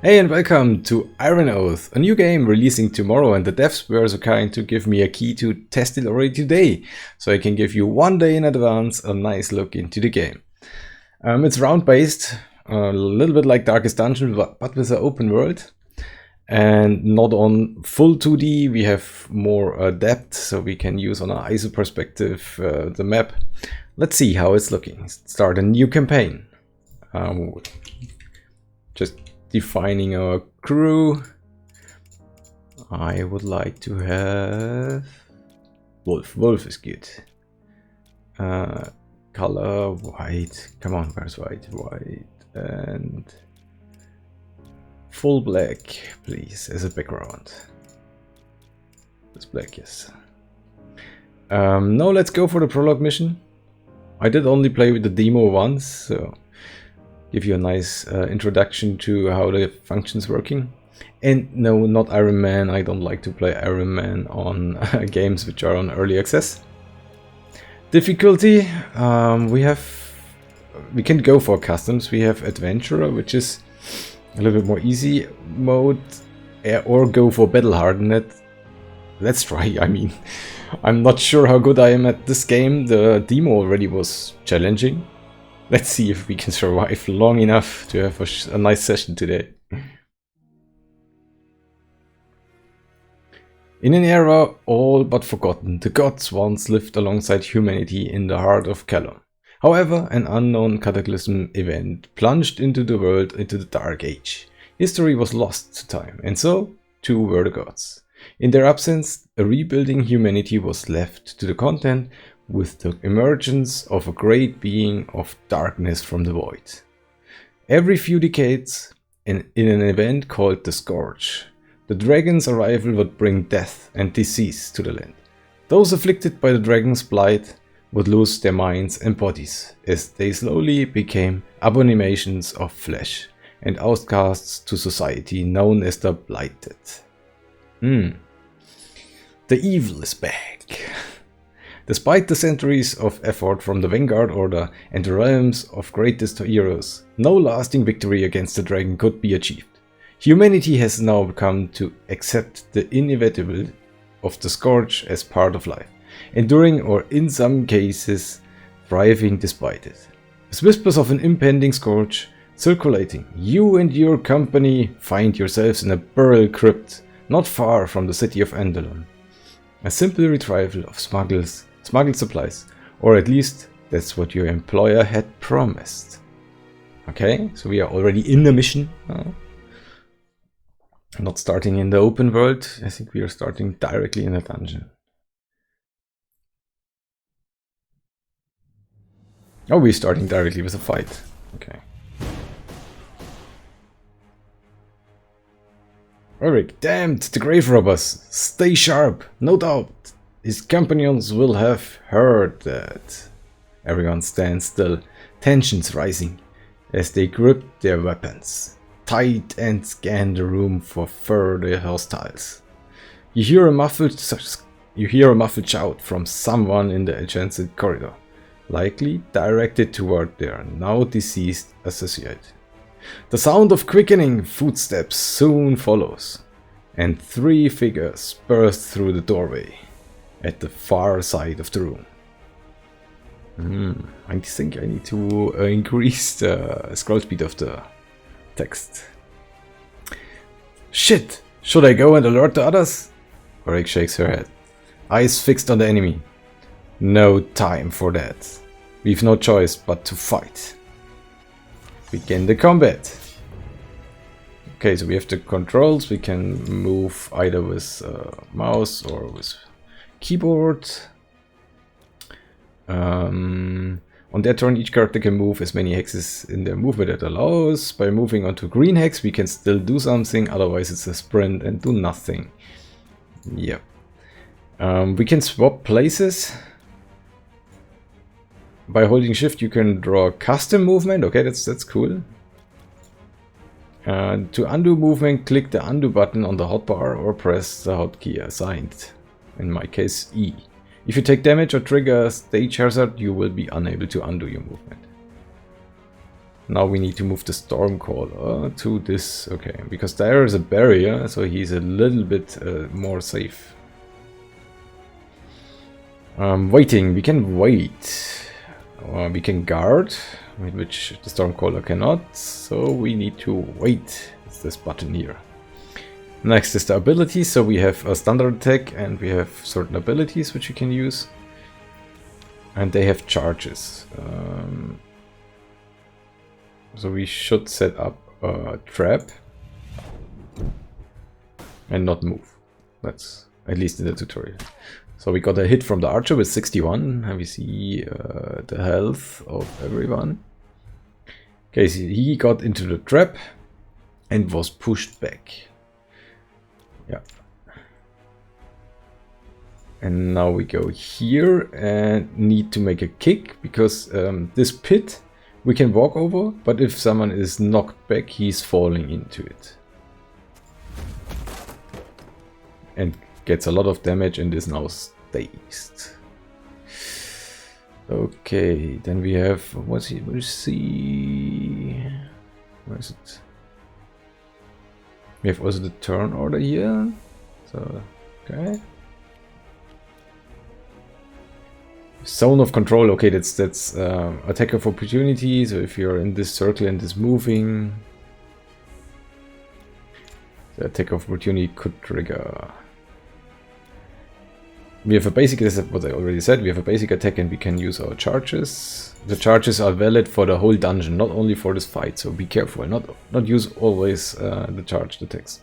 Hey and welcome to Iron Oath, a new game releasing tomorrow, and the devs were so kind to give me a key to test it already today, so I can give you one day in advance a nice look into the game. It's round based, a little bit like Darkest Dungeon, but with an open world, and not on full 2D. We have more depth, so we can use on an ISO perspective the map. Let's see how it's looking. Start a new campaign. Just defining our crew. I would like to have Wolf. Wolf is good. Color white. Come on, where's white? White and full black, please, as a background. It's black, yes. Now let's go for the prologue mission. I did only play with the demo once, so give you a nice introduction to how the function's working. And no, not Iron Man. I don't like to play Iron Man on games which are on early access. Difficulty, we can go for customs. We have Adventurer, which is a little bit more easy mode, or go for Battle-Hardened. Let's try. I mean, I'm not sure how good I am at this game. The demo already was challenging. Let's see if we can survive long enough to have a nice session today. In an era all but forgotten, the gods once lived alongside humanity in the heart of Caelum. However, an unknown cataclysm event plunged into the world into the Dark Age. History was lost to time, and so too were the gods. In their absence, a rebuilding humanity was left to the content with the emergence of a great being of darkness from the void. Every few decades, in an event called the Scourge, the dragon's arrival would bring death and disease to the land. Those afflicted by the dragon's blight would lose their minds and bodies, as they slowly became abominations of flesh and outcasts to society, known as the Blighted. The evil is back. Despite the centuries of effort from the Vanguard Order and the realms of greatest heroes, no lasting victory against the dragon could be achieved. Humanity has now come to accept the inevitable of the Scourge as part of life, enduring or in some cases thriving despite it. As whispers of an impending Scourge circulating, you and your company find yourselves in a burial crypt not far from the city of Andalon. A simple retrieval of smuggled supplies, or at least that's what your employer had promised. Okay, so we are already in the mission. Not starting in the open world. I think we are starting directly in a dungeon. Oh, we're starting directly with a fight. Okay. Eric, damned the grave robbers. Stay sharp, no doubt. His companions will have heard that. Everyone stands still, tensions rising as they grip their weapons tight and scan the room for further hostiles. You hear a muffled shout from someone in the adjacent corridor, likely directed toward their now deceased associate. The sound of quickening footsteps soon follows, and three figures burst through the doorway at the far side of the room. I think I need to increase the scroll speed of the text. Shit! Should I go and alert the others? Oryx shakes her head, eyes fixed on the enemy. No time for that. We've no choice but to fight. Begin the combat. Okay, so we have the controls. We can move either with mouse or with keyboard. On their turn, each character can move as many hexes in their movement that allows. By moving onto green hex, we can still do something, otherwise it's a sprint and do nothing. Yep. We can swap places. By holding shift, you can draw custom movement. Okay, that's cool. To undo movement, click the undo button on the hotbar or press the hotkey assigned. In my case, E. If you take damage or trigger a stage hazard, you will be unable to undo your movement. Now we need to move the Stormcaller to this, okay, because there is a barrier, so he's a little bit more safe. Waiting, we can wait. We can guard, which the Stormcaller cannot, so we need to wait. It's this button here. Next is the abilities, so we have a standard attack and we have certain abilities which you can use. And they have charges. So we should set up a trap and not move. That's at least in the tutorial. So we got a hit from the archer with 61, and we see the health of everyone. Okay, so he got into the trap and was pushed back. Yeah. And now we go here and need to make a kick, because this pit we can walk over, but if someone is knocked back, he's falling into it. And gets a lot of damage and is now staged. Okay, then we have, what's he, we'll see, where is it? We have also the turn order here, so, okay. Zone of control, okay, that's attack of opportunity, so if you're in this circle and is moving, the attack of opportunity could trigger. We have a basic, this is what I already said, we have a basic attack and we can use our charges. The charges are valid for the whole dungeon, not only for this fight, so be careful, not use always the charged attacks.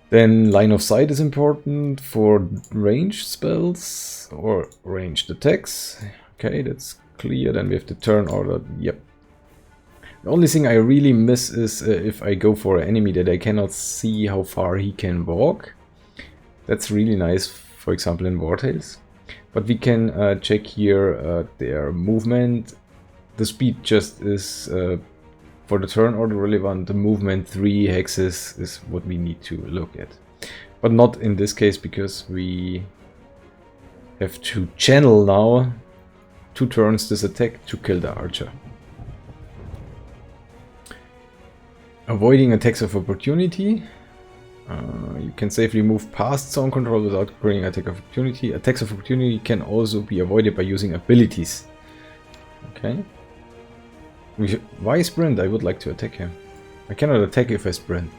Then line of sight is important for ranged spells or ranged attacks. Okay, that's clear. Then we have the turn order, yep. The only thing I really miss is if I go for an enemy that I cannot see how far he can walk. That's really nice, for example in War Tales. But we can check here their movement. The speed just is for the turn order relevant. The movement 3 hexes is what we need to look at. But not in this case, because we have to channel now 2 turns this attack to kill the archer. Avoiding attacks of opportunity. You can safely move past zone control without bringing attack of opportunity. Attacks of opportunity can also be avoided by using abilities. Okay. Why sprint? I would like to attack him. I cannot attack if I sprint.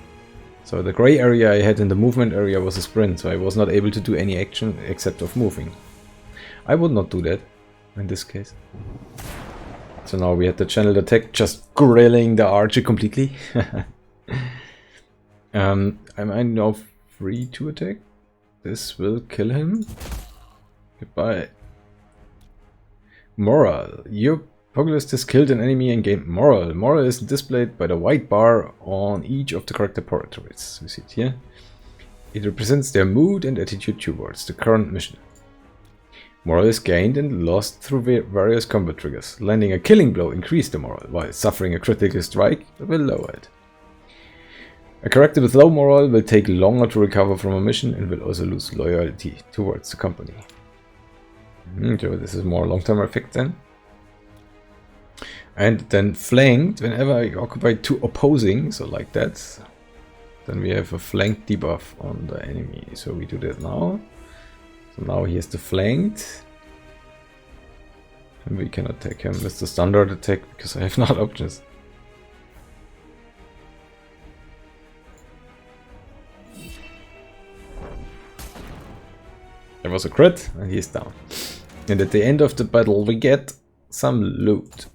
So the gray area I had in the movement area was a sprint, so I was not able to do any action except of moving. I would not do that in this case. So now we had the channeled attack, just grilling the archer completely. Am I now free to attack? This will kill him. Goodbye. Moral. Your Pugilist has killed an enemy and gained moral. Moral is displayed by the white bar on each of the character portraits. We see it here. It represents their mood and attitude towards the current mission. Moral is gained and lost through various combat triggers. Landing a killing blow increases the moral, while suffering a critical strike will lower it. A character with low moral will take longer to recover from a mission and will also lose loyalty towards the company. So this is more long-term effect then. And then flanked, whenever I occupy 2 opposing, so like that, then we have a flank debuff on the enemy. So we do that now. So now he has the flanked. And we can attack him with the standard attack because I have not options. There was a crit and he's down. And at the end of the battle we get some loot.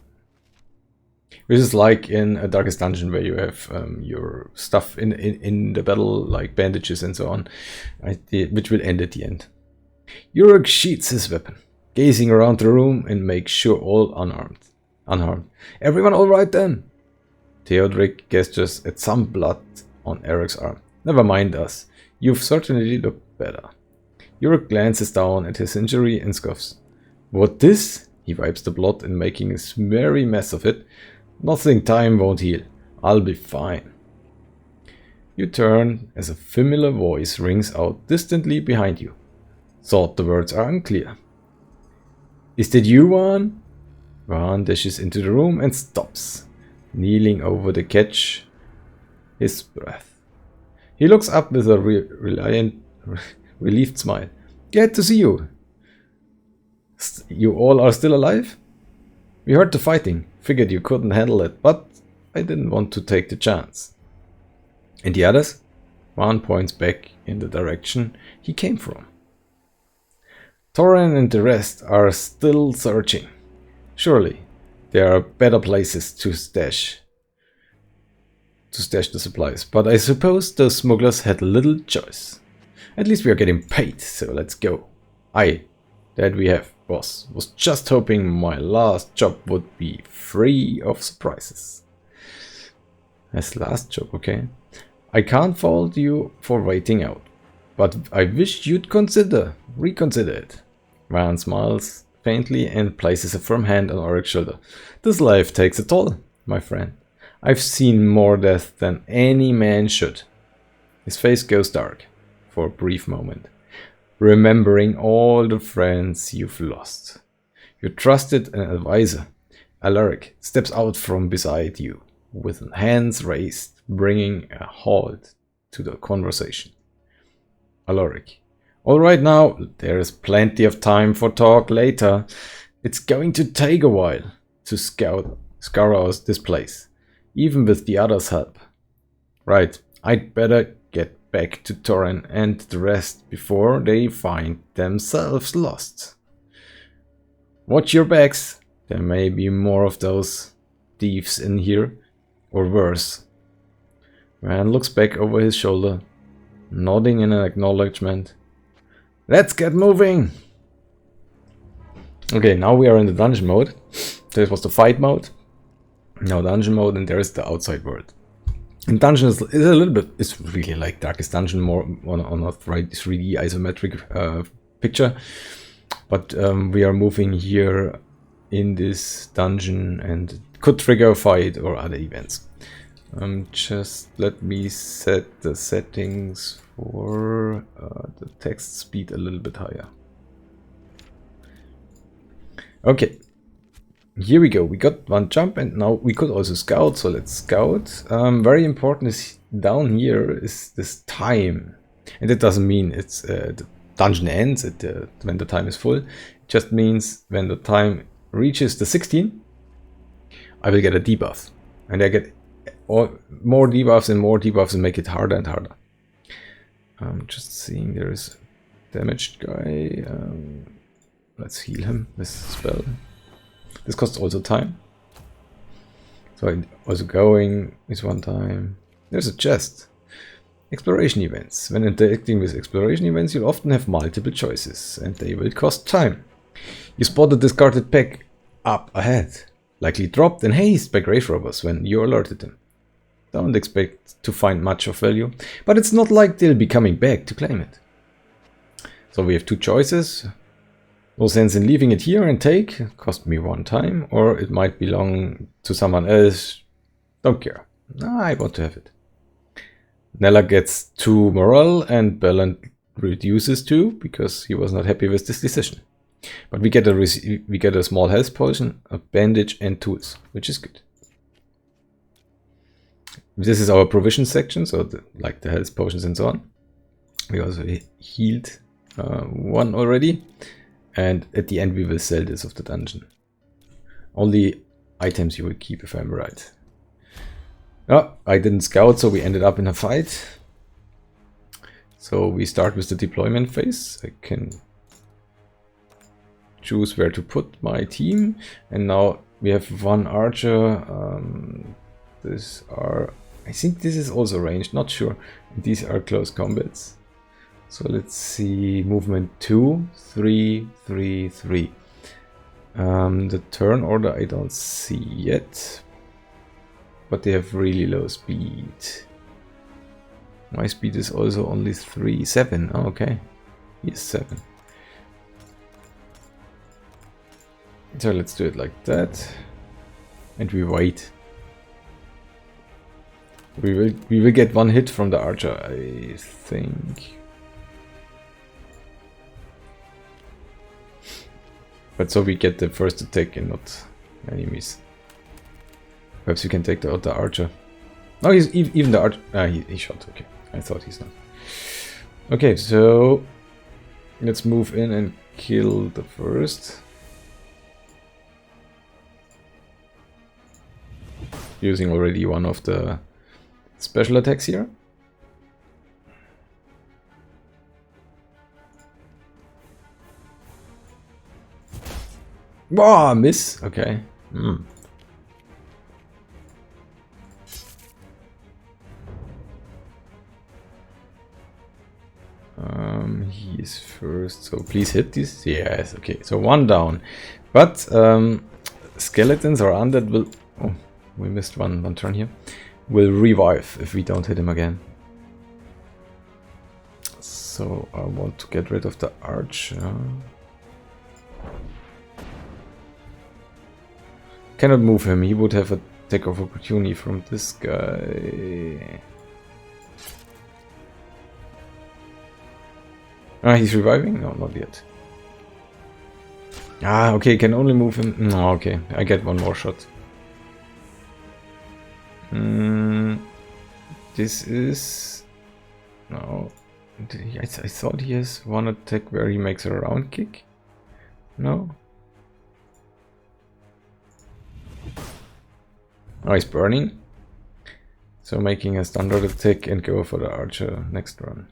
Which is like in a Darkest Dungeon where you have your stuff in the battle, like bandages and so on, which will end at the end. Yuruk sheathes his weapon, gazing around the room and makes sure all unharmed. Everyone alright then? Theodoric gestures at some blood on Eric's arm. Never mind us. You've certainly looked better. Yuruk glances down at his injury and scoffs. What this? He wipes the blood and making a smeary mess of it. Nothing time won't heal. I'll be fine. You turn as a familiar voice rings out distantly behind you. Thought the words are unclear. Is that you, Juan? Ron dashes into the room and stops, kneeling over to catch his breath. He looks up with a relieved smile. Glad to see you. You all are still alive? We heard the fighting. Figured you couldn't handle it, but I didn't want to take the chance. And the others? Ron points back in the direction he came from. Torren and the rest are still searching. Surely, there are better places to stash the supplies, but I suppose those smugglers had little choice. At least we are getting paid, so let's go. That we have, boss. Was just hoping my last job would be free of surprises. That's last job, okay. I can't fault you for waiting out, but I wish you'd reconsider it. Ryan smiles faintly and places a firm hand on Oric's shoulder. This life takes a toll, my friend. I've seen more death than any man should. His face goes dark for a brief moment, remembering all the friends you've lost. Your trusted advisor, Alaric, steps out from beside you, with hands raised, bringing a halt to the conversation. Alaric. All right now, there's plenty of time for talk later. It's going to take a while to scour out this place, even with the others' help. Right, I'd better get back to Torren and the rest before they find themselves lost. Watch your backs. There may be more of those thieves in here, or worse. Rand looks back over his shoulder, nodding in an acknowledgement. Let's get moving! Okay, now we are in the dungeon mode. This was the fight mode. Now dungeon mode, and there is the outside world. And dungeon is a little bit, it's really like Darkest Dungeon, more on a 3D isometric picture. But we are moving here in this dungeon and it could trigger a fight or other events. Just let me set the settings for the text speed a little bit higher. Okay, here we go. We got one jump and now we could also scout, so let's scout. Very important is down here is this time, and it doesn't mean it's the dungeon ends when the time is full. It just means when the time reaches the 16, I will get a debuff, and I get more debuffs and make it harder and harder. Just seeing there is a damaged guy. Let's heal him with spell. This costs also time. So I'm also going is one time. There's a chest. Exploration events. When interacting with exploration events, you'll often have multiple choices, and they will cost time. You spot a discarded pack up ahead, likely dropped in haste by grave robbers when you alerted them. Don't expect to find much of value, but it's not like they'll be coming back to claim it. So we have two choices. No sense in leaving it here and take, cost me one time, or it might belong to someone else. Don't care. I want to have it. Nella gets 2 morale and Belland reduces 2 because he was not happy with this decision. But we get a small health potion, a bandage and tools, which is good. This is our provision section, so like the health potions and so on. We also healed one already. And at the end we will sell this of the dungeon. Only items you will keep, if I'm right. Oh, I didn't scout, so we ended up in a fight. So we start with the deployment phase. I can choose where to put my team. And now we have one archer. I think this is also ranged, not sure. These are close combats. So let's see, movement 2, 3, 3, 3. The turn order I don't see yet, but they have really low speed. My speed is also only 3, 7. Oh, okay, yes, 7. So let's do it like that, and we wait. We will get one hit from the archer, I think. But so we get the first attack and enemies. Perhaps we can take out the archer. Oh, he's even the archer. Ah, he shot. Okay, I thought he's not. Okay, so let's move in and kill the first. Using already one of the special attacks here. Wow, miss. Okay. He is first, so please hit this. Yes, okay. So one down. But skeletons or undead will... Oh, we missed one turn here. Will revive if we don't hit him again. So I want to get rid of the archer. Cannot move him. He would have a attack of opportunity from this guy. Ah, he's reviving? No, not yet. Ah, okay, can only move him. No, okay, I get one more shot. This is... No. I thought he has one attack where he makes a round kick. No? Oh, he's burning. So making a standard attack and go for the archer next run.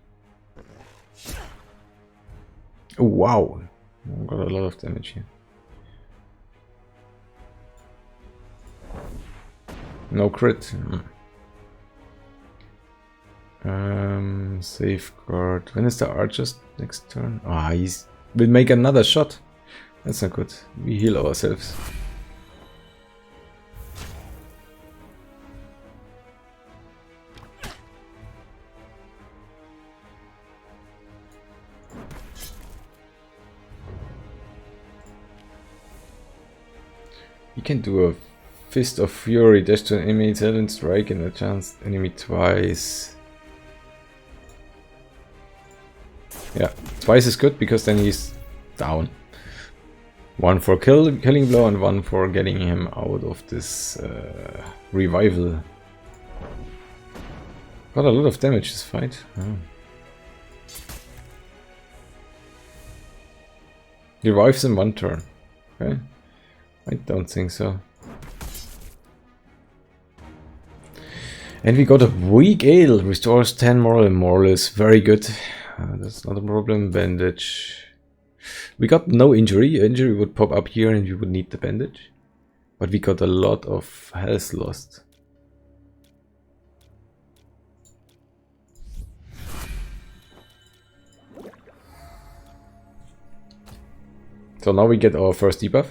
Oh, wow. Got a lot of damage here. No crit. Safeguard. When is the archer's next turn? Ah, he's will make another shot. That's not good. We heal ourselves. You can do a Fist of Fury, dash to an enemy, silent strike and a chance enemy twice. Yeah, twice is good because then he's down. One for killing blow and one for getting him out of this revival. Got a lot of damage this fight. Oh. He revives in one turn. Okay. I don't think so. And we got a weak ale. Restores 10 moral and morals. Very good. That's not a problem. Bandage. We got no injury. Injury would pop up here and we would need the bandage. But we got a lot of health lost. So now we get our first debuff.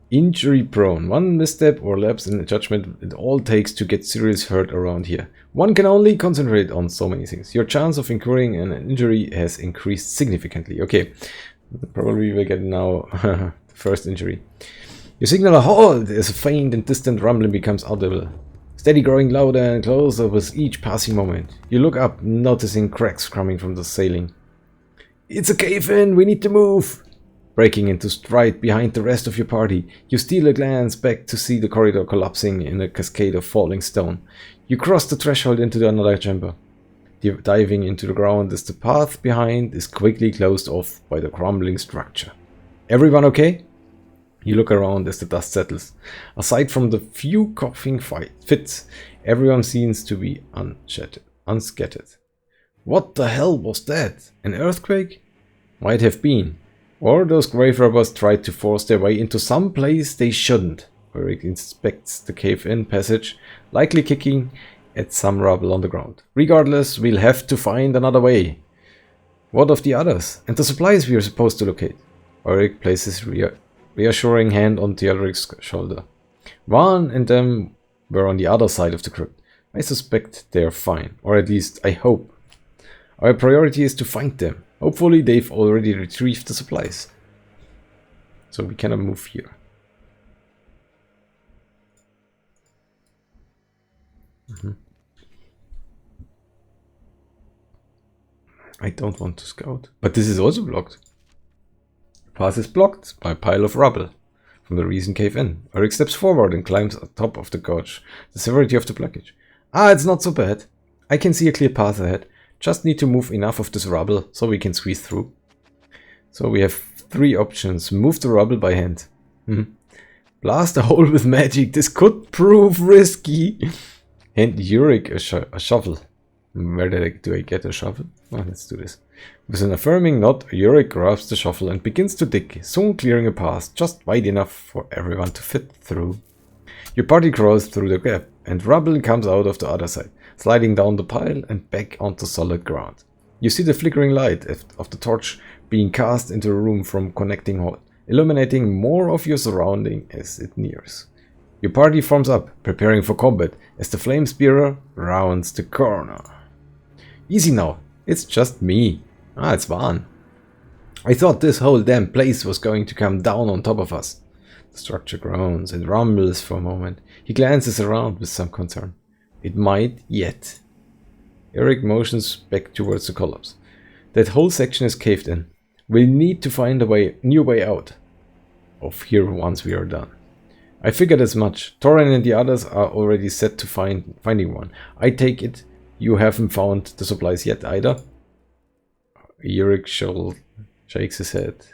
Injury prone. One misstep or lapse in the judgment it all takes to get serious hurt around here. One can only concentrate on so many things. Your chance of incurring an injury has increased significantly. Okay, probably we'll get now the first injury. You signal a halt as a faint and distant rumbling becomes audible. Steady growing louder and closer with each passing moment. You look up, noticing cracks coming from the ceiling. It's a cave-in, we need to move! Breaking into stride behind the rest of your party, you steal a glance back to see the corridor collapsing in a cascade of falling stone. You cross the threshold into another chamber, diving into the ground as the path behind is quickly closed off by the crumbling structure. Everyone okay? You look around as the dust settles. Aside from the few coughing fits, everyone seems to be unscattered. What the hell was that? An earthquake? Might have been. Or those grave robbers tried to force their way into some place they shouldn't. Eric inspects the cave-in passage, likely kicking at some rubble on the ground. Regardless, we'll have to find another way. What of the others? And the supplies we are supposed to locate? Eric places reassuring hand on Theodoric's shoulder. One and them were on the other side of the crypt. I suspect they're fine, or at least I hope. Our priority is to find them. Hopefully they've already retrieved the supplies. So we cannot move here. I don't want to scout. But this is also blocked. Path is blocked by a pile of rubble from the recent cave-in. Eric steps forward and climbs on top of the gorge. The severity of the blockage. Ah, it's not so bad. I can see a clear path ahead. Just need to move enough of this rubble so we can squeeze through. So we have 3 options. Move the rubble by hand. Blast a hole with magic. This could prove risky. Hand Yurik a shovel. Where do I get a shovel? Oh, let's do this. With an affirming nod, Yurik grabs the shovel and begins to dig, soon clearing a path just wide enough for everyone to fit through. Your party crawls through the gap, and rubble comes out of the other side, sliding down the pile and back onto solid ground. You see the flickering light of the torch being cast into a room from connecting hall, illuminating more of your surrounding as it nears. Your party forms up, preparing for combat, as the flame spearer rounds the corner. Easy now, it's just me. Ah, it's Van. I thought this whole damn place was going to come down on top of us. The structure groans and rumbles for a moment. He glances around with some concern. It might yet. Eric motions back towards the columns. That whole section is caved in. We'll need to find a new way out of here once we are done. I figured as much. Torin and the others are already set to finding one. I take it you haven't found the supplies yet either? Eric shakes his head.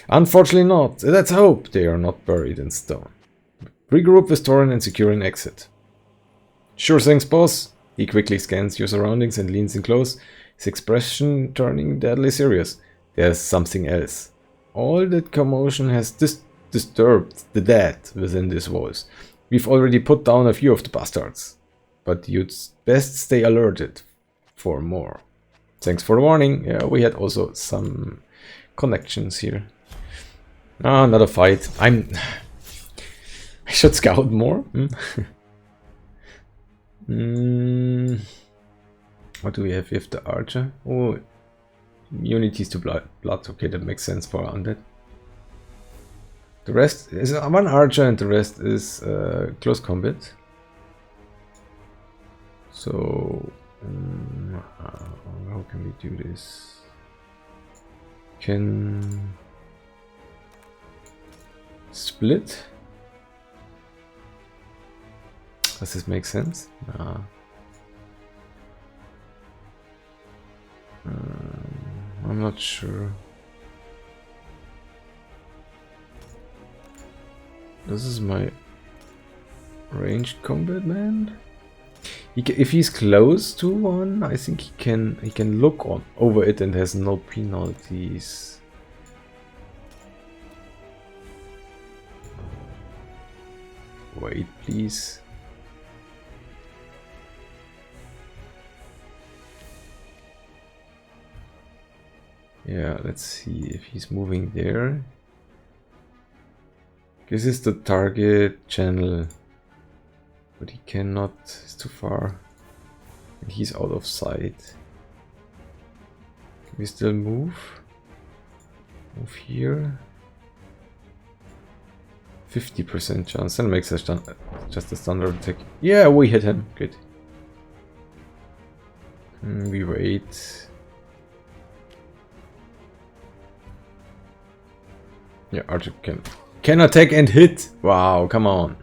Unfortunately not. Let's hope they are not buried in stone. Regroup with Torin and secure an exit. Sure things, boss. He quickly scans your surroundings and leans in close, his expression turning deadly serious. There's something else. All that commotion has disturbed the dead within these walls. We've already put down a few of the bastards, but you'd best stay alerted for more. Thanks for the warning. Yeah, we had also some connections here. Ah, another fight. I should scout more. What do we have? We have the archer. Oh, immunities to blood. Okay, that makes sense for undead. The rest is one archer and the rest is close combat. So how can we do this? Can split? Does this make sense? Nah. I'm not sure. This is my ranged combat man. If he's close to one, I think he can look over it and has no penalties. Wait, please. Yeah, let's see if he's moving there. This is the target channel, but he cannot, it's too far. And he's out of sight. Can we still move? Move here. 50% chance, and makes us just a standard attack. Yeah, we hit him, good. We wait. Yeah, archer can attack and hit. Wow, come on.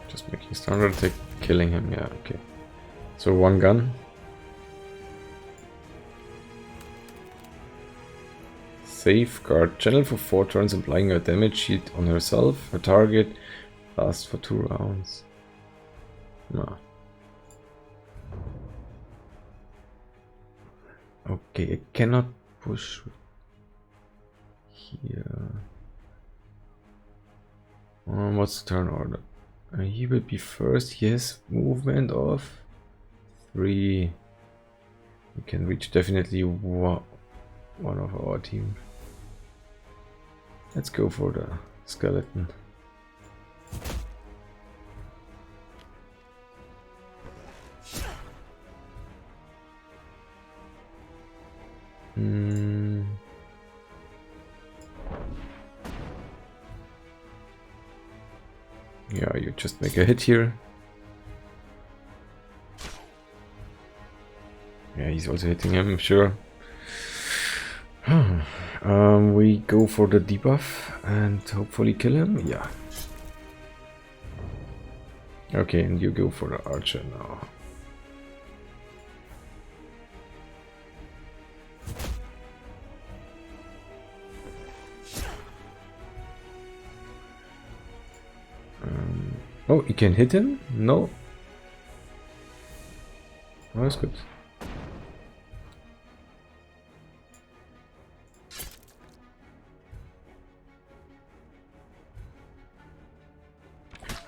Just making standard attack, killing him. Yeah, okay. So one gun. Safeguard. Channel for 4 turns, implying a damage sheet on herself. Her target lasts for 2 rounds. No. Okay, I cannot push here. What's the turn order? He will be first. He has movement of 3. We can reach definitely one of our team. Let's go for the skeleton. Yeah, you just make a hit here. Yeah, he's also hitting him, sure. We go for the debuff and hopefully kill him. Yeah. Okay, and you go for the archer now. Oh, you can hit him? No. Oh, that's good.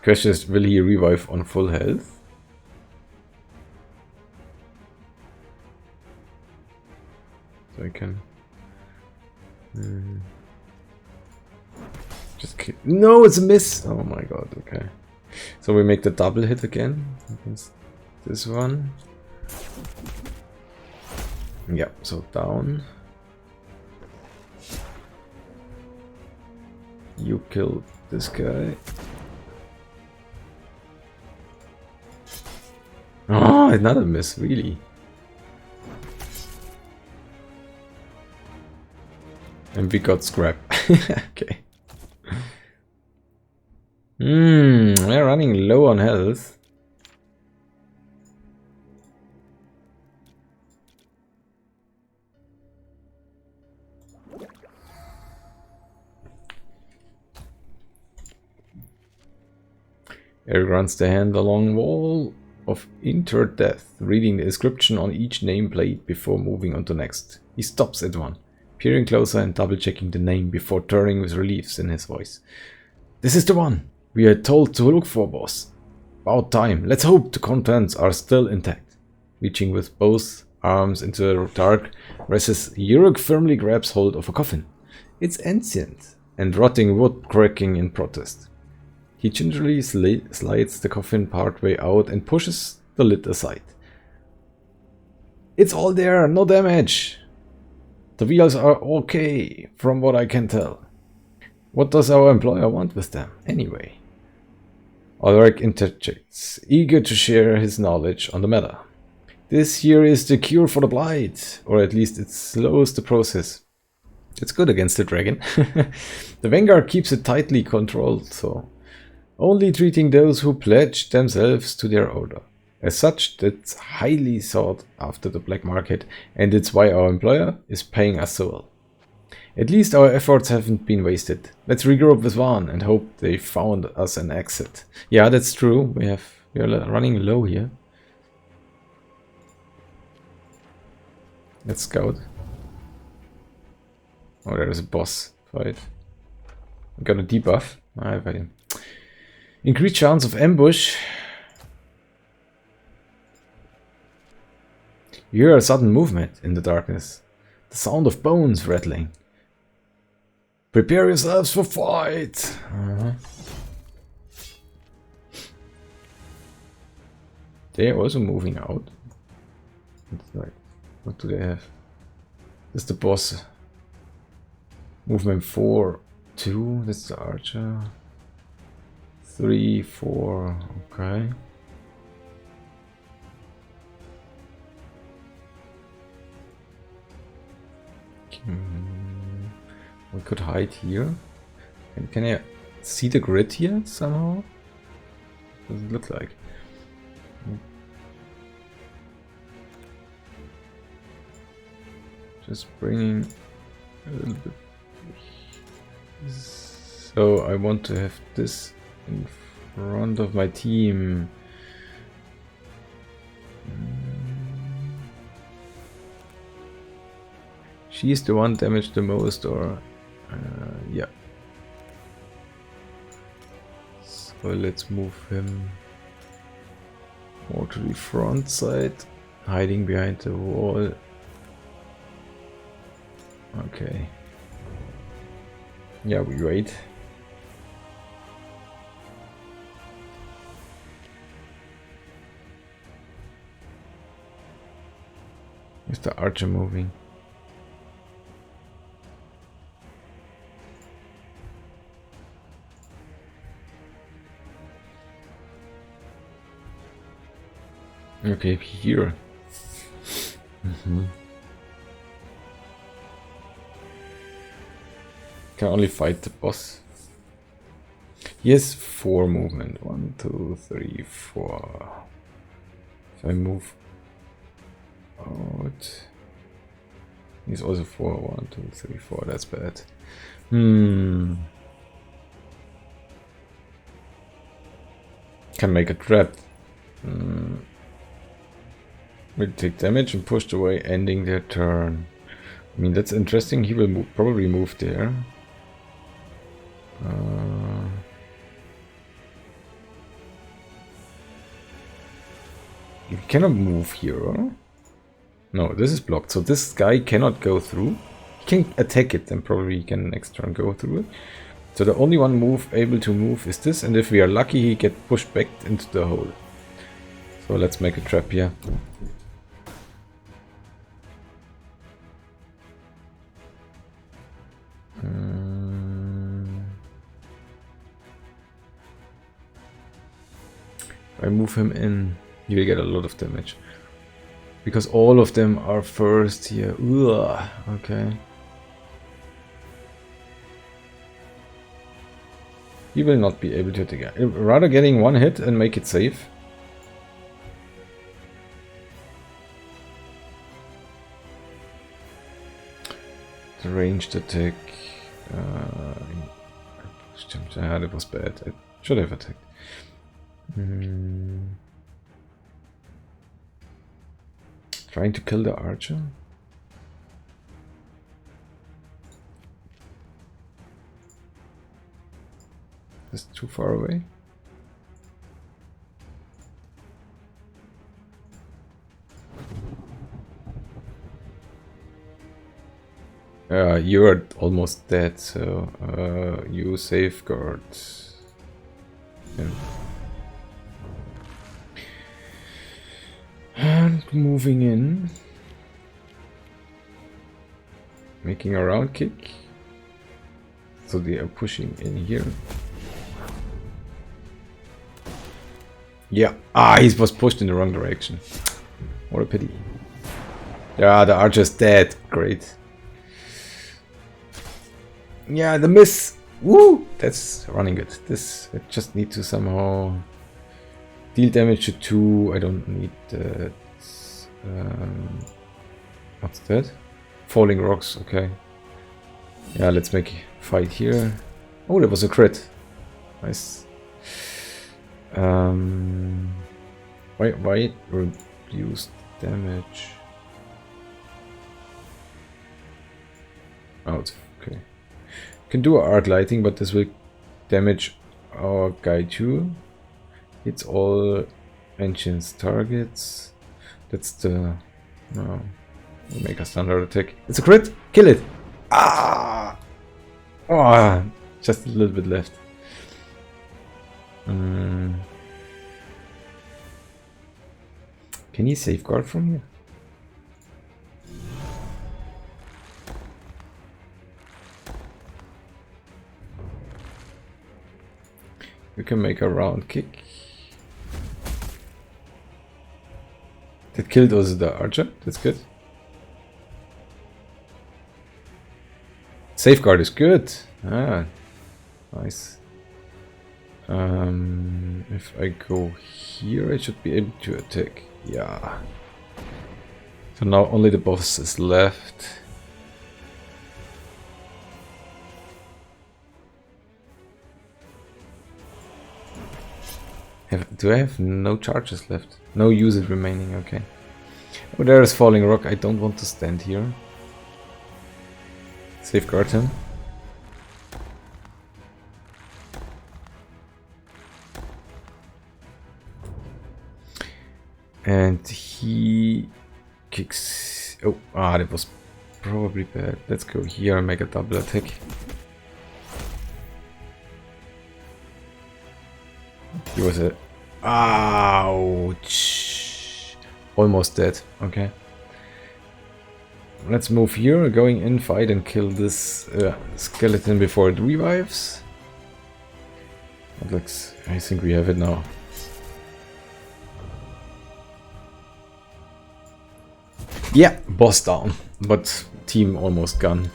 Question is, will he revive on full health? So I can... Just kill... No, it's a miss! Oh my god, okay. So we make the double hit again against this one. Yeah, so down. You kill this guy. Oh, another miss, really. And we got scrap. Okay. We're running low on health. Eric runs the hand along wall of interred death, reading the inscription on each nameplate before moving on to next. He stops at one, peering closer and double-checking the name before turning with relief in his voice. This is the one we are told to look for, boss. About time. Let's hope the contents are still intact. Reaching with both arms into the dark recess, Yuruk firmly grabs hold of a coffin. It's ancient and rotting wood cracking in protest. He gingerly slides the coffin partway out and pushes the lid aside. It's all there, no damage. The wheels are okay, from what I can tell. What does our employer want with them, anyway? Ulrich interjects, eager to share his knowledge on the matter. This here is the cure for the blight, or at least it slows the process. It's good against the dragon. The Vanguard keeps it tightly controlled, so only treating those who pledge themselves to their order. As such, that's highly sought after the black market, and it's why our employer is paying us so well. At least our efforts haven't been wasted. Let's regroup with Van and hope they found us an exit. Yeah, that's true. We are running low here. Let's scout. Oh, there's a boss fight. I got a debuff. I have an increased chance of ambush. You hear a sudden movement in the darkness. The sound of bones rattling. Prepare yourselves for fight! They are also moving out. Like, what do they have? This is the boss. Movement 4, 2, that's the archer. 3, 4, okay. We could hide here. And can I see the grid here somehow? What does it look like? Just bringing a little bit. So I want to have this in front of my team. She's the one damaged the most, or yeah. So let's move him more to the front side, hiding behind the wall. Okay. Yeah, we wait. Is the archer moving? Okay, here. Can only fight the boss. He has 4 movement. 1, 2, 3, 4. If I move out, he's also 4. 1, 2, 3, 4. That's bad. Can make a trap. Will take damage and pushed away, ending their turn. I mean, that's interesting. He will probably move there. You cannot move here, huh? No, this is blocked, so this guy cannot go through. He can attack it, then probably he can next turn go through it. So the only one move able to move is this, and if we are lucky, he get pushed back into the hole. So let's make a trap here. If I move him in, he will get a lot of damage. Because all of them are first here. Ugh, okay. He will not be able to take it. Rather getting 1 hit and make it safe. The ranged attack. That was bad. I should have attacked. Trying to kill the archer. Is too far away. You're almost dead, so you safeguard him. And moving in. Making a round kick. So they are pushing in here. Yeah. Ah, he was pushed in the wrong direction. What a pity. Yeah, the archer's dead. Great. Yeah, the miss. Woo! That's running good. This, I just need to somehow deal damage to 2. I don't need that. What's that? Falling rocks. Okay. Yeah, let's make a fight here. Oh, that was a crit. Nice. Why reduce damage? Oh, it's okay. Can do arc lighting, but this will damage our guy too. It's all ancients targets. That's the no. We'll make a standard attack. It's a crit. Kill it. Ah! Oh, just a little bit left. Can you safeguard from here? We can make a round kick. That killed also the archer. That's good. Safeguard is good. Ah, nice. If I go here, I should be able to attack. Yeah. So now only the boss is left. Do I have no charges left? No uses remaining, okay. Oh, there is falling rock. I don't want to stand here. Safeguard him. And he kicks. Oh, that was probably bad. Let's go here and make a double attack. He was a. Ouch! Almost dead. Okay. Let's move here, going in, fight, and kill this skeleton before it revives. That looks. I think we have it now. Yeah, boss down, but team almost gone.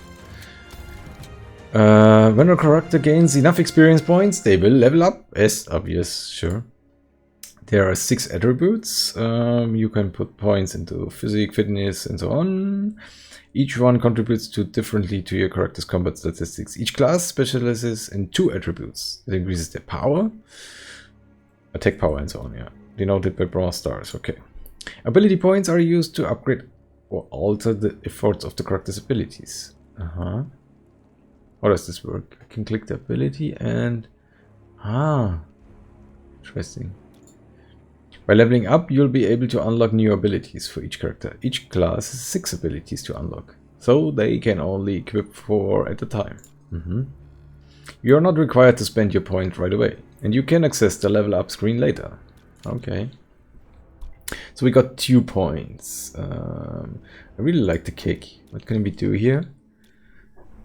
When a character gains enough experience points, they will level up. Yes, obvious, sure. There are 6 attributes. You can put points into physique, fitness, and so on. Each one contributes differently to your character's combat statistics. Each class specializes in 2 attributes. It increases their power, attack power, and so on. Yeah, denoted by bronze stars. Okay. Ability points are used to upgrade or alter the efforts of the character's abilities. How does this work? I can click the ability and... interesting. By leveling up, you'll be able to unlock new abilities for each character. Each class has 6 abilities to unlock, so they can only equip 4 at a time. You're not required to spend your point right away, and you can access the level up screen later. Okay. So we got 2 points. I really like the kick. What can we do here?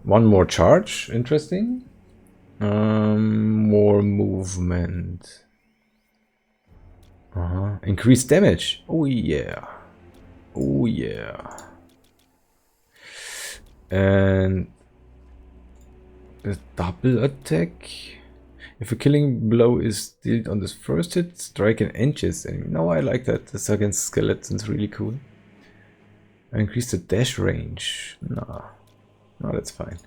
1 more charge. Interesting. More movement. Increased damage. Oh yeah. Oh yeah. And the double attack. If a killing blow is dealt on this first hit, strike an inches. And no, I like that. This against skeletons, really cool. Increase the dash range. No, that's fine.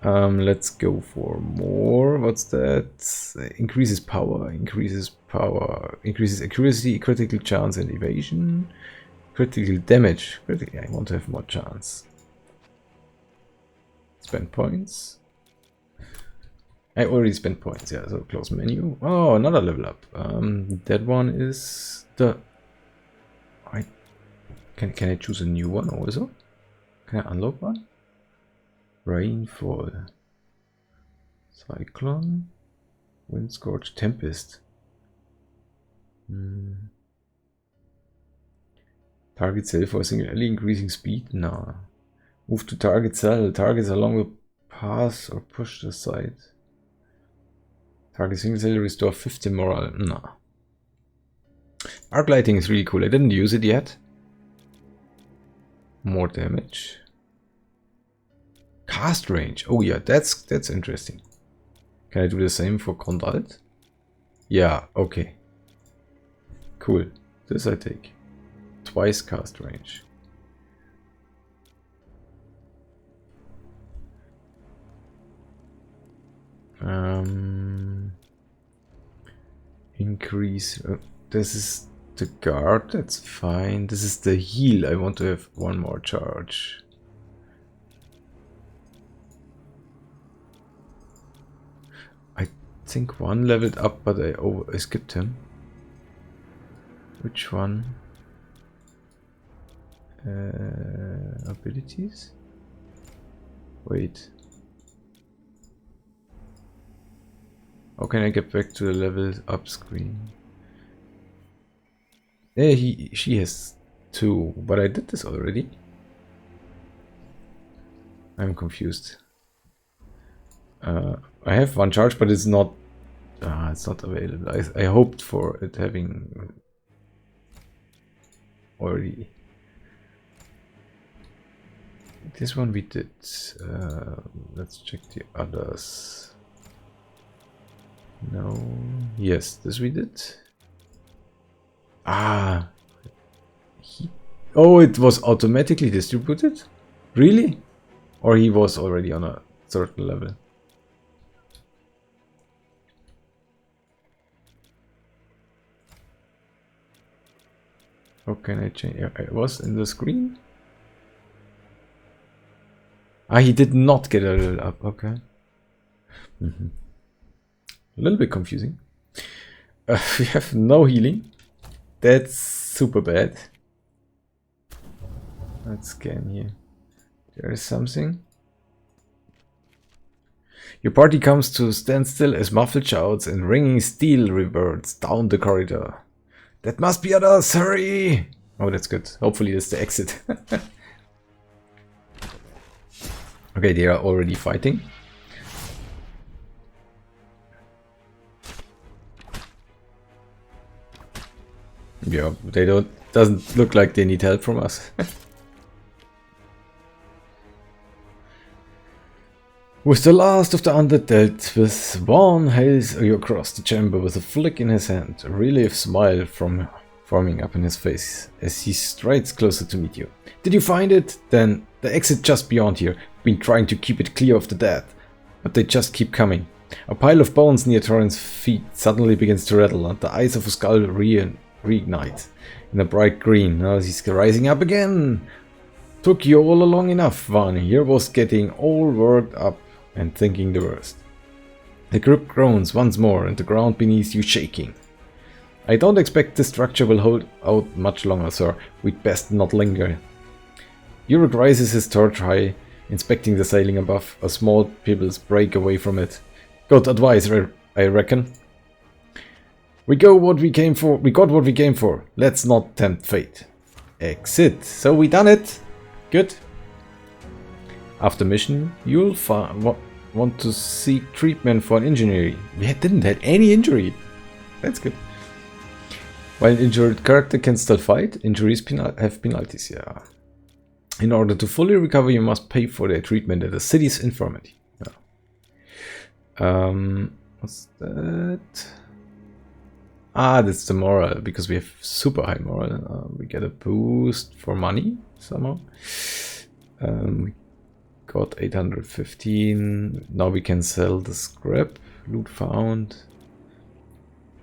Let's go for more. What's that? Increases power, increases accuracy, critical chance, and evasion. Critical damage. I want to have more chance. Spend points. I already spent points, yeah, so close menu. Oh, another level up. That one is the... Can I choose a new one also? Can I unlock one? Rainfall. Cyclone. Windscourge. Tempest. Target cell for singularly increasing speed? No. Move to target cell. Targets along the path or push the side. Target single cell restore 50 morale. No. Arc lighting is really cool. I didn't use it yet. More damage. Cast range. Oh yeah, that's interesting. Can I do the same for Condalt? Yeah, okay. Cool. This I take. Twice cast range. Increase. This is the guard. That's fine. This is the heal. I want to have 1 more charge. I think 1 leveled up, but I skipped him. Which one? Abilities? Wait. How can I get back to the level up screen? Yeah, she has 2, but I did this already. I'm confused. I have 1 charge, but it's not available. I hoped for it having already. This one we did. Let's check the others. No. Yes, this we did. Oh, it was automatically distributed? Really? Or he was already on a certain level? How can I change? It was in the screen? He did not get a level up. Okay. A little bit confusing. We have no healing. That's super bad. Let's scan here. There is something. Your party comes to stand still as muffled shouts and ringing steel reverts down the corridor. That must be others, hurry! Oh, that's good. Hopefully that's the exit. Okay, they are already fighting. Yeah, they doesn't look like they need help from us. With the last of the undead dealt with, Vaughn hails you across the chamber with a flick in his hand, a relief smile forming up in his face as he strides closer to meet you. Did you find it? Then the exit just beyond here. Been trying to keep it clear of the dead, but they just keep coming. A pile of bones near Torrent's feet suddenly begins to rattle, and the eyes of a skull reignite in a bright green. Now he's rising up again. Took you all long enough, Vaughn. Here was getting all worked up and thinking the worst. The group groans once more, and the ground beneath you shaking. I don't expect this structure will hold out much longer, sir. We'd best not linger. Yuruk raises his torch high, inspecting the ceiling above. A small pebbles break away from it. Good advice, I reckon. We got what we came for. Let's not tempt fate. Exit. So we done it. Good. After mission, you'll want to seek treatment for an injury. We didn't have any injury. That's good. While an injured character can still fight, injuries have penalties, yeah. In order to fully recover, you must pay for their treatment at the city's infirmary. Yeah. What's that? Ah, that's the moral, because we have super high moral. We get a boost for money, somehow. We got 815. Now we can sell the scrap, loot found.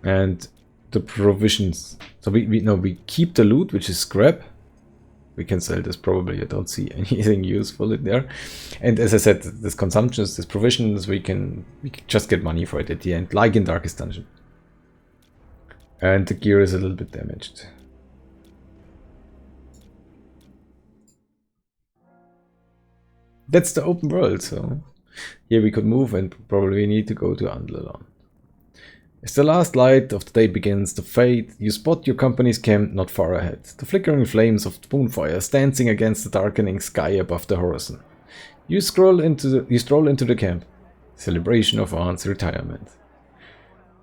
And the provisions. So we keep the loot, which is scrap. We can sell this probably. I don't see anything useful in there. And as I said, this consumptions, this provisions, we can just get money for it at the end, like in Darkest Dungeon. And the gear is a little bit damaged. That's the open world, so here we could move and probably need to go to Andlalon. As the last light of the day begins to fade, you spot your company's camp not far ahead. The flickering flames of the bonfires dancing against the darkening sky above the horizon. You stroll into the camp. Celebration of Vaughn's retirement.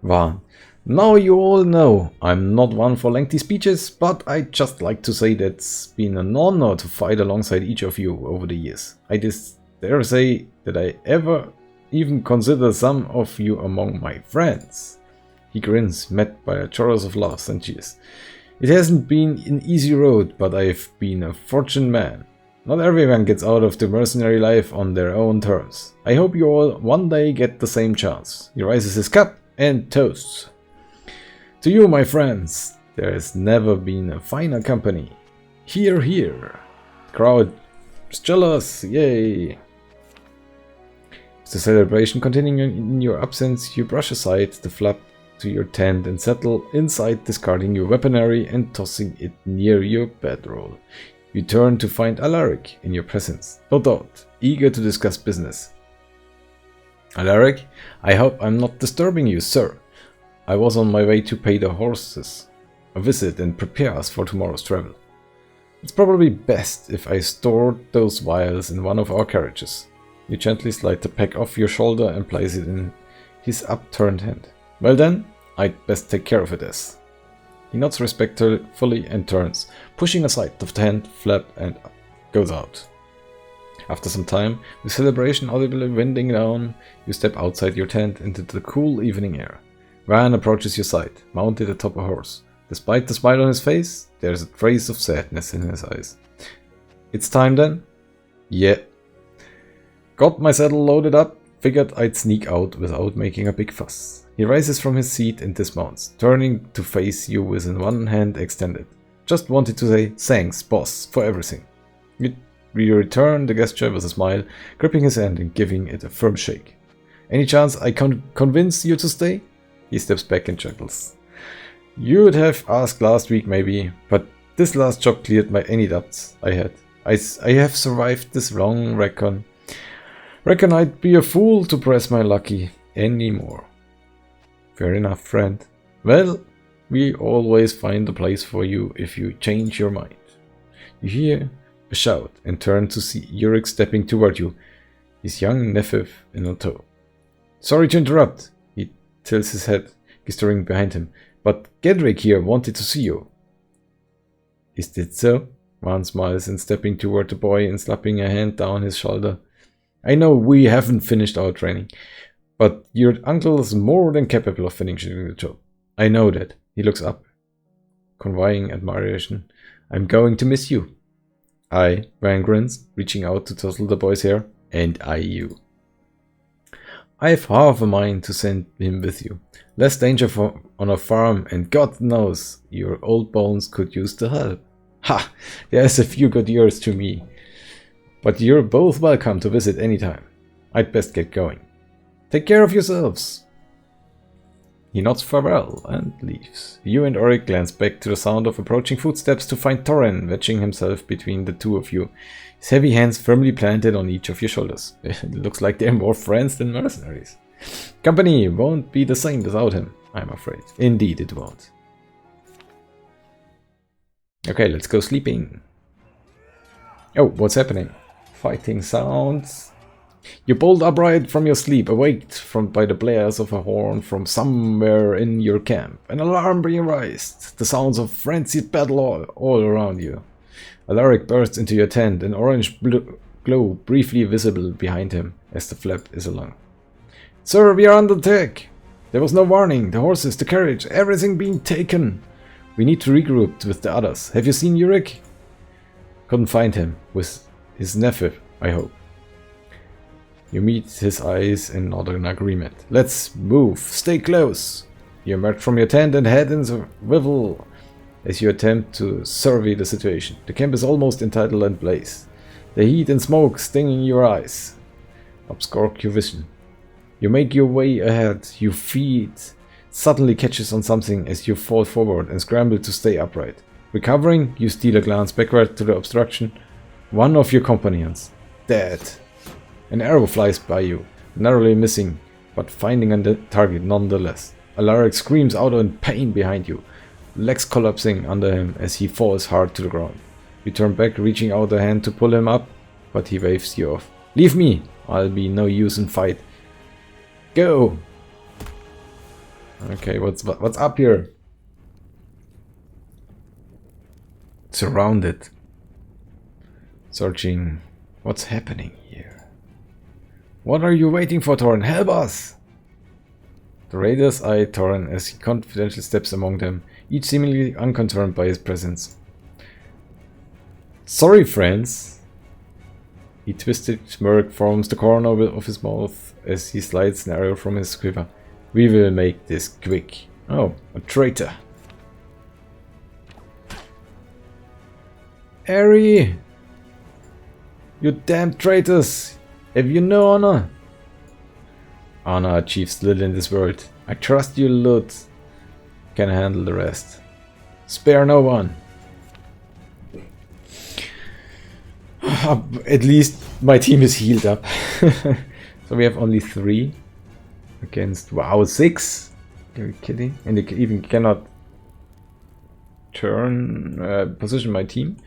Vaughn. Now you all know, I'm not one for lengthy speeches, but I'd just like to say that it's been an honor to fight alongside each of you over the years. I dare say that I ever even consider some of you among my friends. He grins, met by a chorus of laughs and cheers. It hasn't been an easy road, but I've been a fortunate man. Not everyone gets out of the mercenary life on their own terms. I hope you all one day get the same chance. He raises his cup and toasts. To you, my friends, there has never been a finer company. Hear, hear. The crowd is jealous, yay. With the celebration continuing in your absence, you brush aside the flap to your tent and settle inside, discarding your weaponry and tossing it near your bedroll. You turn to find Alaric in your presence, no doubt, eager to discuss business. Alaric, I hope I'm not disturbing you, sir. I was on my way to pay the horses a visit and prepare us for tomorrow's travel. It's probably best if I stored those vials in one of our carriages. You gently slide the pack off your shoulder and place it in his upturned hand. Well then, I'd best take care of it as. He nods respectfully and turns, pushing aside the tent flap and goes out. After some time, with celebration audibly winding down, you step outside your tent into the cool evening air. Van approaches your side, mounted atop a horse. Despite the smile on his face, there's a trace of sadness in his eyes. It's time then? Yeah. Got my saddle loaded up, figured I'd sneak out without making a big fuss. He rises from his seat and dismounts, turning to face you with one hand extended. Just wanted to say thanks, boss, for everything. You return the gesture with a smile, gripping his hand and giving it a firm shake. Any chance I can convince you to stay? He steps back and chuckles. You'd have asked last week maybe, but this last job cleared any doubts I had. I have survived this long reckon I'd be a fool to press my lucky anymore. Fair enough, friend. Well, we always find a place for you if you change your mind. You hear a shout and turn to see Yurek stepping toward you, his young nephew in a tow. Sorry to interrupt, he tilts his head, gesturing behind him, but Gedrick here wanted to see you. Is it so? Vaughn smiles and stepping toward the boy and slapping a hand down his shoulder. I know we haven't finished our training, but your uncle is more than capable of finishing the job. I know that. He looks up, conveying admiration. I'm going to miss you. Van grins, reaching out to tussle the boy's hair, and you. I have half a mind to send him with you. Less danger on a farm, and God knows your old bones could use the help. Ha! There's a few good years to me. But you're both welcome to visit anytime. I'd best get going. Take care of yourselves. He nods farewell and leaves. You and Oric glance back to the sound of approaching footsteps to find Torren wedging himself between the two of you, his heavy hands firmly planted on each of your shoulders. It looks like they're more friends than mercenaries. Company won't be the same without him, I'm afraid. Indeed it won't. Okay, let's go sleeping. Oh, what's happening? Fighting sounds. You bolt upright from your sleep, awaked by the blares of a horn from somewhere in your camp. An alarm being raised, the sounds of frenzied battle all around you. Alaric bursts into your tent, an orange glow briefly visible behind him as the flap is along. Sir, we are under attack! There was no warning, the horses, the carriage, everything being taken. We need to regroup with the others. Have you seen Uric? Couldn't find him, with his nephew, I hope. You meet his eyes and nod in agreement. Let's move. Stay close. You emerge from your tent and head in the swivel as you attempt to survey the situation. The camp is almost entirely in place. The heat and smoke stinging your eyes obscure your vision. You make your way ahead. Your feet suddenly catches on something as you fall forward and scramble to stay upright. Recovering, you steal a glance backward to the obstruction. One of your companions. Dead. An arrow flies by you, narrowly missing, but finding the target nonetheless. Alaric screams out in pain behind you, legs collapsing under him as he falls hard to the ground. You turn back, reaching out a hand to pull him up, but he waves you off. Leave me! I'll be no use in fight. Go! Okay, what's up here? Surrounded. Searching. What's happening here? What are you waiting for, Torren? Help us! The raiders eye Torren as he confidentially steps among them, each seemingly unconcerned by his presence. Sorry, friends. He twisted smirk forms the corner of his mouth as he slides an arrow from his quiver. We will make this quick. Oh, a traitor. Harry! You damn traitors! Have you no honor? Honor achieves little in this world. I trust you, Lut. Can handle the rest. Spare no one. At least my team is healed up. So we have only 3 against, wow, 6. Are you kidding? And they even cannot turn, position my team.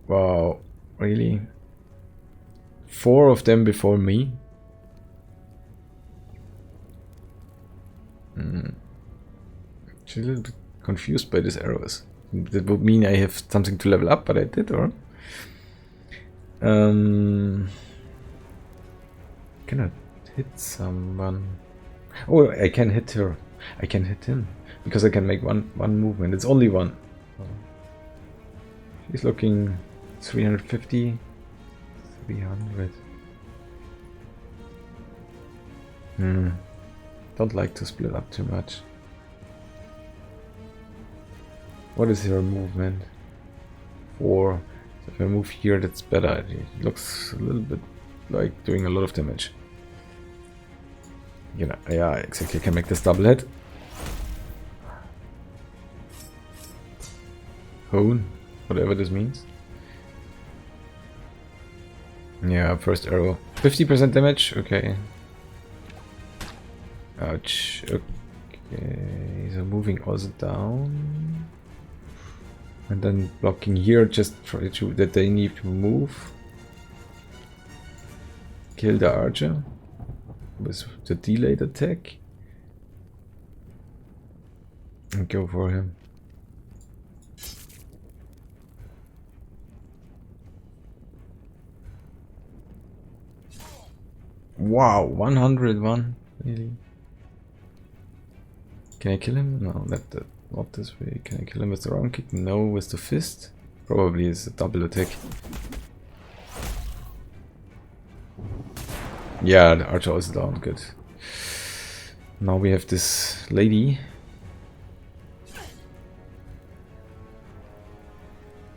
Wow, really? 4 of them before me. Actually a little bit confused by these arrows. That would mean I have something to level up, but I did, or? Cannot hit someone. Oh, I can hit her. I can hit him because I can make one movement. It's only one. She's looking 350. 300. Don't like to split up too much. What is her movement? 4. So if I move here, that's better. It looks a little bit like doing a lot of damage. You know, yeah, exactly. I can make this double hit. Hone, whatever this means. Yeah, first arrow. 50% damage? Okay. Ouch. Okay, so moving also down. And then blocking here just for that they need to move. Kill the archer with the delayed attack. And go for him. Wow, 101? Really? Can I kill him? No, not this way. Can I kill him with the round kick? No, with the fist? Probably is a double attack. Yeah, the archer is down, good. Now we have this lady.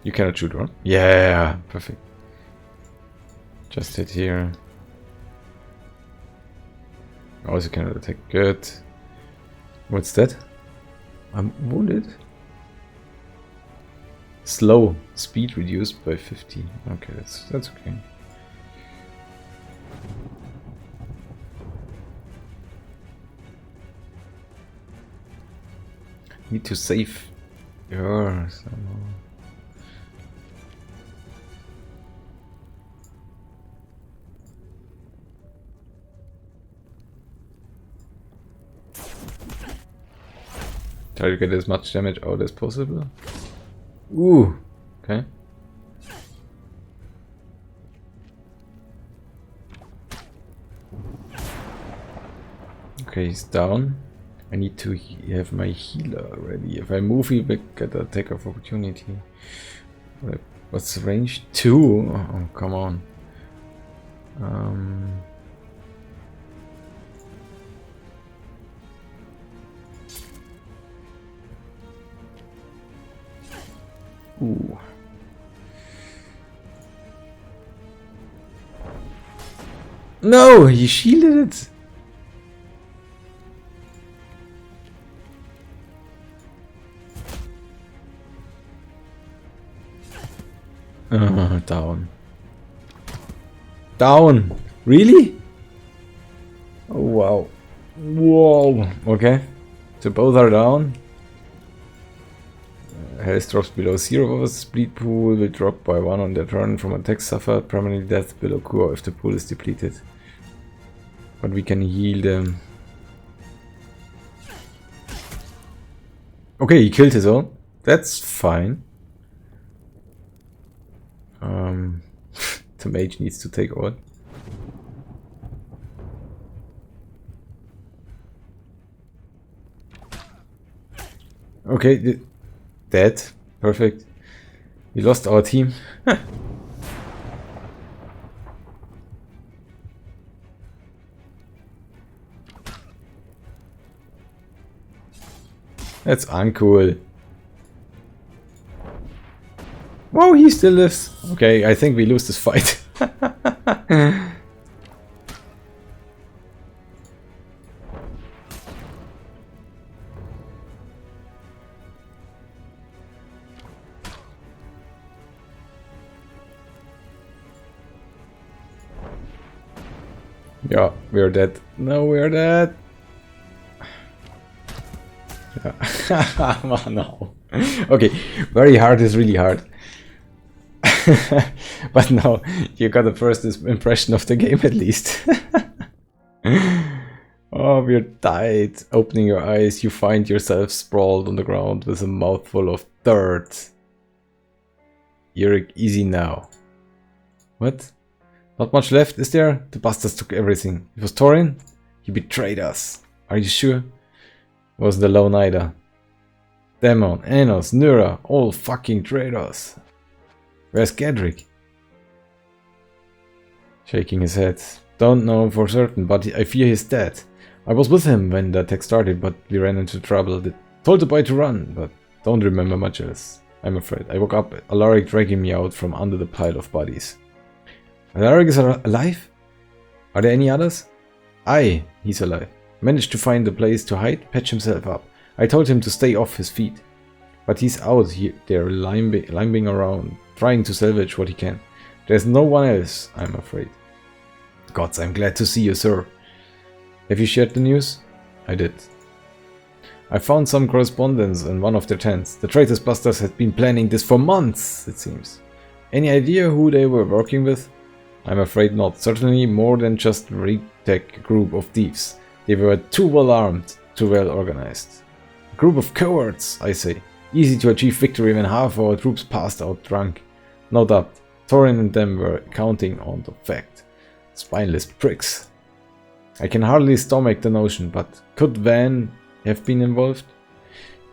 You cannot shoot her? Yeah, perfect. Just hit here. Also cannot attack, good. What's that? I'm wounded. Slow. Speed reduced by 50. Okay, that's okay. Need to save her somehow. Try to get as much damage out as possible. Ooh, okay. Okay, he's down. I need to have my healer ready. If I move, he will get an attack of opportunity. What's the range? 2? Oh, come on. Ooh. No, he shielded it. Down. Down. Really? Oh wow. Whoa. Okay. So both are down. Health drops below 0. Bleed pool will drop by 1 on their turn from attack suffered. Permanent death below cure if the pool is depleted. But we can heal them. Okay, he killed his own. That's fine. The mage needs to take all. Okay, dead. Perfect. We lost our team. That's uncool. Whoa, he still lives. Okay, I think we lose this fight. Yeah, we're dead. No, we're dead. Yeah. Oh, no. Okay, very hard is really hard. But now you got the first impression of the game at least. Oh, we're died. Opening your eyes, you find yourself sprawled on the ground with a mouthful of dirt. You're easy now. What? Not much left, is there? The bastards took everything. It was Thorin? He betrayed us. Are you sure? Wasn't alone either. Demon, Enos, Nura, all fucking traitors. Where's Gedrick? Shaking his head. Don't know for certain, but I fear he's dead. I was with him when the attack started, but we ran into trouble. They told the boy to run, but don't remember much else. I'm afraid. I woke up, Alaric dragging me out from under the pile of bodies. Alaric is alive? Are there any others? Aye, he's alive. Managed to find a place to hide, patch himself up. I told him to stay off his feet. But he's out here, there, limbing around, trying to salvage what he can. There's no one else, I'm afraid. Gods, I'm glad to see you, sir. Have you shared the news? I did. I found some correspondence in one of their tents. The traitors busters had been planning this for months, it seems. Any idea who they were working with? I'm afraid not. Certainly more than just a ragtag group of thieves. They were too well armed, too well organized. A group of cowards, I say. Easy to achieve victory when half our troops passed out drunk. No doubt, Thorin and them were counting on the fact. Spineless pricks. I can hardly stomach the notion, but could Van have been involved?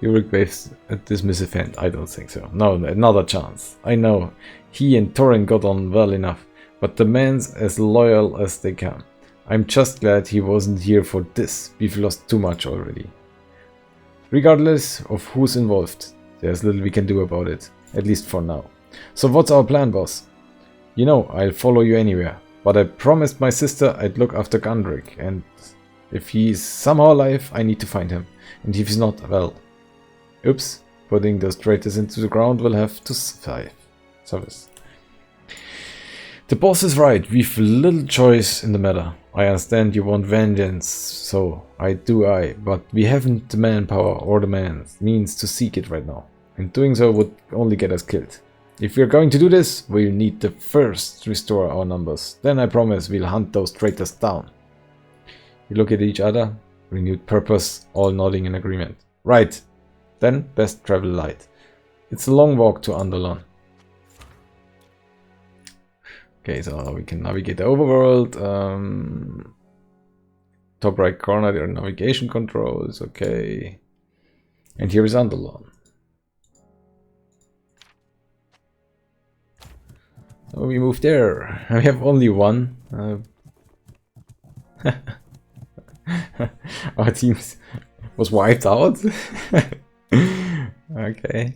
Ulrich waves a dismissive hand. I don't think so. No, another chance. I know. He and Thorin got on well enough, but the man's as loyal as they come. I'm just glad he wasn't here for this. We've lost too much already. Regardless of who's involved, there's little we can do about it. At least for now. So what's our plan, boss? You know, I'll follow you anywhere. But I promised my sister I'd look after Gundrick, and if he's somehow alive, I need to find him. And if he's not, well... Oops, putting those traitors into the ground will have to suffice. The boss is right, we've little choice in the matter. I understand you want vengeance, so but we haven't the manpower or the means to seek it right now. And doing so would only get us killed. If we're going to do this, we'll need to first restore our numbers. Then I promise we'll hunt those traitors down. We look at each other, renewed purpose, all nodding in agreement. Right. Then best travel light. It's a long walk to Underlon. Okay, so we can navigate the overworld. Top right corner, there are navigation controls. Okay. And here is Underlon. So we move there. We have only one. Our team was wiped out. Okay.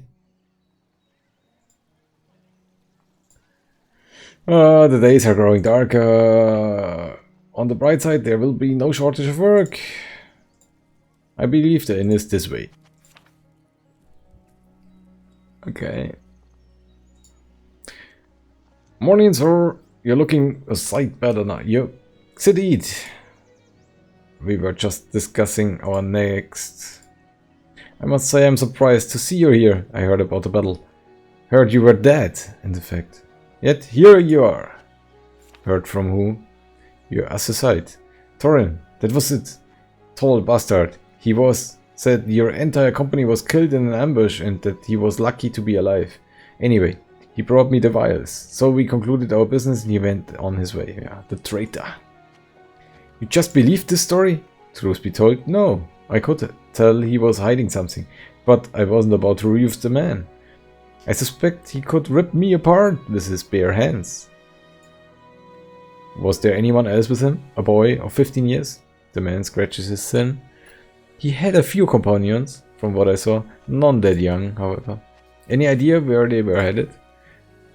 The days are growing darker. On the bright side, there will be no shortage of work. I believe the inn is this way. Okay. Morning, sir. You're looking a sight better now. You sit, eat. We were just discussing our next... I must say I'm surprised to see you here. I heard about the battle. Heard you were dead, in fact. Yet here you are. Heard from who? Your associate. Thorin, that was it. Tall bastard. He said your entire company was killed in an ambush and that he was lucky to be alive. Anyway, he brought me the vials. So we concluded our business and he went on his way. Yeah, the traitor. You just believed this story? Truth be told, no. I could tell he was hiding something, but I wasn't about to use the man. I suspect he could rip me apart with his bare hands. Was there anyone else with him? A boy of 15 years? The man scratches his chin. He had a few companions, from what I saw. None that young, however. Any idea where they were headed?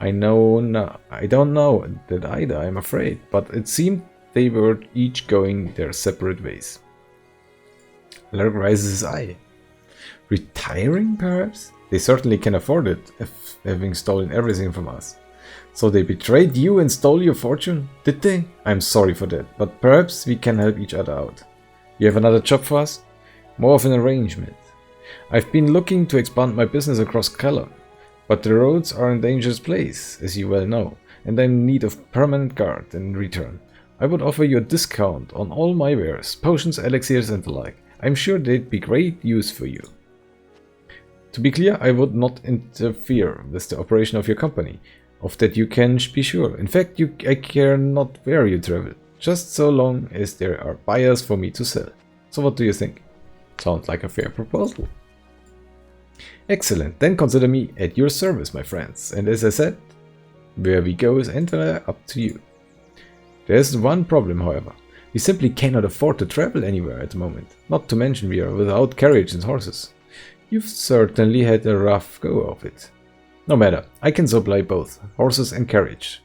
I don't know that either, I'm afraid, but it seemed they were each going their separate ways. Lark raises his eye. Retiring, perhaps? They certainly can afford it, if having stolen everything from us. So they betrayed you and stole your fortune? Did they? I'm sorry for that, but perhaps we can help each other out. You have another job for us? More of an arrangement. I've been looking to expand my business across Caelum, but the roads are in a dangerous place, as you well know, and I'm in need of permanent guard in return. I would offer you a discount on all my wares, potions, elixirs and the like. I'm sure they'd be great use for you. To be clear, I would not interfere with the operation of your company. Of that you can be sure. In fact, I care not where you travel, just so long as there are buyers for me to sell. So what do you think? Sounds like a fair proposal. Excellent, then consider me at your service, my friends. And as I said, where we go is entirely up to you. There's one problem, however. We simply cannot afford to travel anywhere at the moment. Not to mention we are without carriage and horses. You've certainly had a rough go of it. No matter, I can supply both, horses and carriage.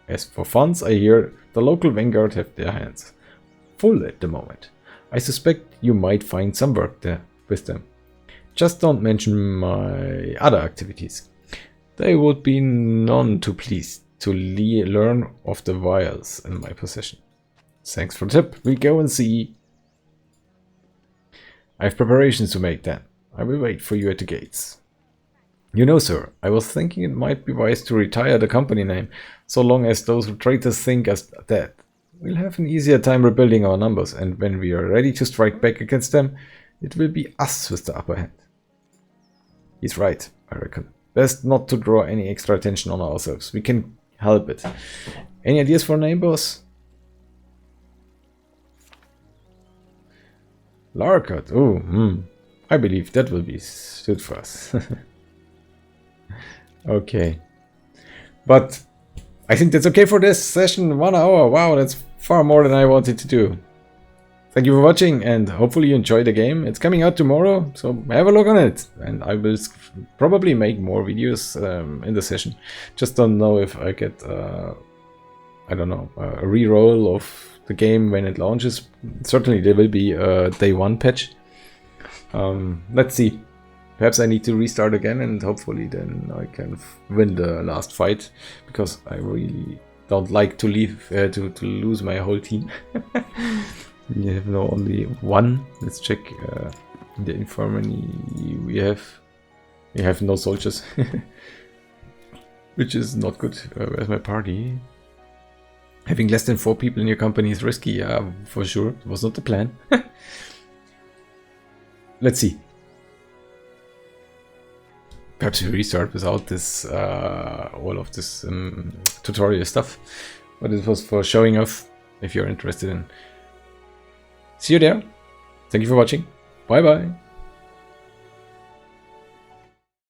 As for funds, I hear the local vanguard have their hands full at the moment. I suspect you might find some work there with them. Just don't mention my other activities. They would be none too pleased to learn of the vials in my possession. Thanks for the tip. We'll go and see. I have preparations to make then. I will wait for you at the gates. You know, sir, I was thinking it might be wise to retire the company name, so long as those traitors think us dead. We'll have an easier time rebuilding our numbers, and when we are ready to strike back against them, it will be us with the upper hand. He's right, I reckon. Best not to draw any extra attention on ourselves. We can help it. Any ideas for a name, boss? Larcath. Oh, I believe that will be suit for us. Okay. But I think that's okay for this session. 1 hour. Wow, that's far more than I wanted to do. Thank you for watching, and hopefully you enjoy the game. It's coming out tomorrow, so have a look on it. And I will probably make more videos in the session. Just don't know if I get, I don't know, a re-roll of the game when it launches. Certainly there will be a day 1 patch. Let's see. Perhaps I need to restart again, and hopefully then I can win the last fight, because I really don't like to leave to lose my whole team. You have no only one. Let's check the infirmary. We have no soldiers, which is not good. Where's my party? Having less than 4 people in your company is risky. Yeah, for sure. It was not the plan. Let's see. Perhaps we restart without this all of this tutorial stuff, but it was for showing off. If you're interested in. See you there. Thank you for watching. Bye bye.